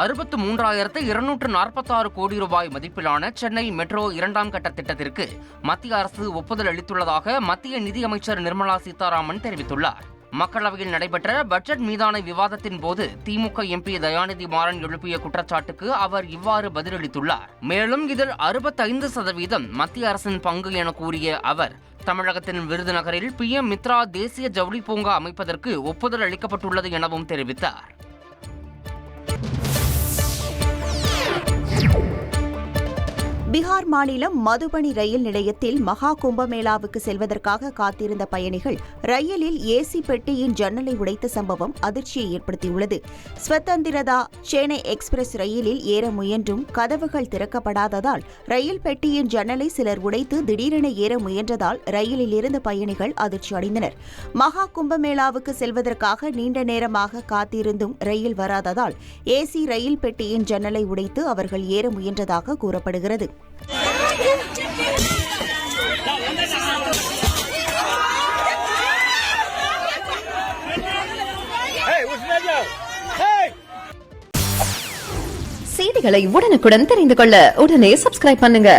63,246 கோடி ரூபாய் மதிப்பிலான சென்னை மெட்ரோ 2ஆம் கட்ட திட்டத்திற்கு மத்திய அரசு ஒப்புதல் அளித்துள்ளதாக மத்திய நிதியமைச்சர் நிர்மலா சீதாராமன் தெரிவித்துள்ளார். மக்களவையில் நடைபெற்ற பட்ஜெட் மீதான விவாதத்தின் போது திமுக எம்பி தயாநிதி மாறன் எழுப்பிய குற்றச்சாட்டுக்கு அவர் இவ்வாறு பதிலளித்துள்ளார். மேலும் இதில் 65% மத்திய அரசின் பங்கு என கூறிய அவர், தமிழகத்தின் விருதுநகரில் PM மித்ரா தேசிய ஜவுளி பூங்கா அமைப்பதற்கு ஒப்புதல் அளிக்கப்பட்டுள்ளது எனவும் தெரிவித்தார். பீகார் மாநிலம் மதுபனி ரயில் நிலையத்தில் மகா கும்பமேளாவுக்கு செல்வதற்காக காத்திருந்த பயணிகள் ரயிலில் ஏசி பெட்டியின் ஜன்னலை உடைத்த சம்பவம் அதிர்ச்சியை ஏற்படுத்தியுள்ளது. ஸ்வதந்திரதா சென்னை எக்ஸ்பிரஸ் ரயிலில் ஏற முயன்றும் கதவுகள் திறக்கப்படாததால் ரயில் பெட்டியின் ஜன்னலை சிலர் உடைத்து திடீரென ஏற முயன்றதால் ரயிலில் இருந்த பயணிகள் அதிர்ச்சி அடைந்தனர். மகா கும்பமேளாவுக்கு செல்வதற்காக நீண்ட நேரமாக காத்திருந்தும் ரயில் வராததால் ஏசி ரயில் பெட்டியின் ஜன்னலை உடைத்து அவர்கள் ஏற முயன்றதாக கூறப்படுகிறது. செய்திகளை உடனுக்குடன் தெரிந்து கொள்ள உடனே சப்ஸ்கிரைப் பண்ணுங்க.